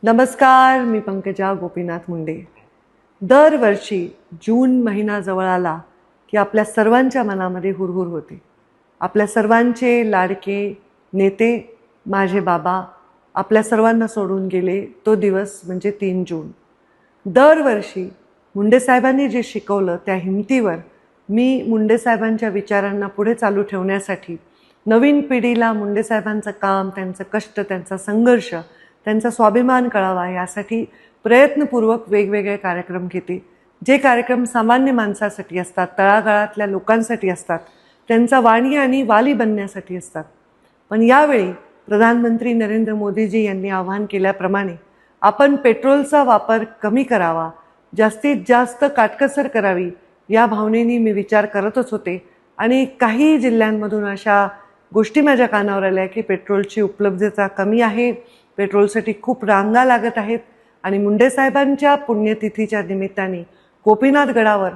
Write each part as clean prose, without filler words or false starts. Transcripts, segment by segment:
नमस्कार, मी पंकजा गोपीनाथ मुंडे। दरवर्षी जून महिना जवळ आला की आपल्या सर्वांच्या मनामध्ये हुरहुर होते। आपल्या सर्वांचे लाडके नेते माझे बाबा आपल्या सर्वांना सोडून गेले। तो दिवस म्हणजे 3 जून। दरवर्षी मुंडे साहेबांनी जे शिकवलं त्या हिमतीवर मी मुंडे साहेबांच्या विचारांना पुढे चालू ठेवण्यासाठी नवीन पिढीला मुंडे साहेबांचं काम, त्यांचं कष्ट, त्यांचा संघर्ष, त्यांचा स्वाभिमान कळावा यासाठी प्रयत्नपूर्वक वेगवेगळे कार्यक्रम घेते। जे कार्यक्रम सामान्य माणसासाठी असतात, तळागाळातल्या लोकांसाठी असतात, त्यांचा वाणी आणि वाली बनण्यासाठी असतात। पण यावेळी प्रधानमंत्री नरेंद्र मोदीजी यांनी आवाहन केल्याप्रमाणे आपण पेट्रोलचा वापर कमी करावा, जास्तीत जास्त काटकसर करावी या भावनेने मी विचार करतच होते। आणि काही जिल्ह्यांमधून अशा गोष्टी माझ्या कानावर आल्या की पेट्रोलची उपलब्धता कमी आहे, पेट्रोलसाठी खूप रांगा लागत आहेत आणि मुंडे साहेबांच्या पुण्यतिथीच्या निमित्ताने गोपीनाथ गडावर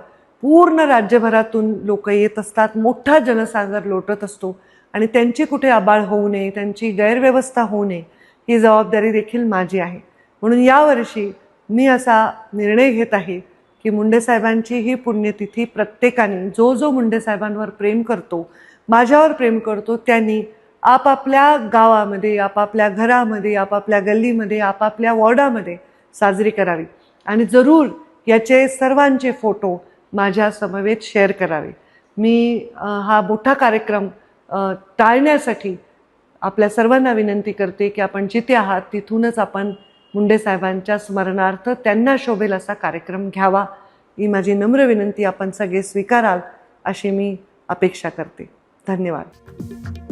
पूर्ण राज्यभरातून लोक येत असतात, मोठा जनसागर लोटत असतो आणि त्यांची कुठे आबाळ होऊ नये, त्यांची गैरव्यवस्था होऊ नये ही जबाबदारी देखील माझी आहे। म्हणून यावर्षी मी असा निर्णय घेत आहे की मुंडे साहेबांची ही पुण्यतिथी प्रत्येकाने जो जो मुंडे साहेबांवर प्रेम करतो, माझ्यावर प्रेम करतो, त्यांनी आपापल्या गावामध्ये, आपापल्या घरामध्ये, आपापल्या गल्लीमध्ये, आपापल्या वॉर्डामध्ये साजरी करावी आणि जरूर याचे सर्वांचे फोटो माझ्या समवेत शेअर करावे। मी हा मोठा कार्यक्रम टाळण्यासाठी आपल्या सर्वांना विनंती करते की आपण जिथे आहात तिथूनच आपण मुंडे साहेबांच्या स्मरणार्थ त्यांना शोभेल असा कार्यक्रम घ्यावा ही माझी नम्र विनंती आपण सगळे स्वीकाराल अशी मी अपेक्षा करते। धन्यवाद।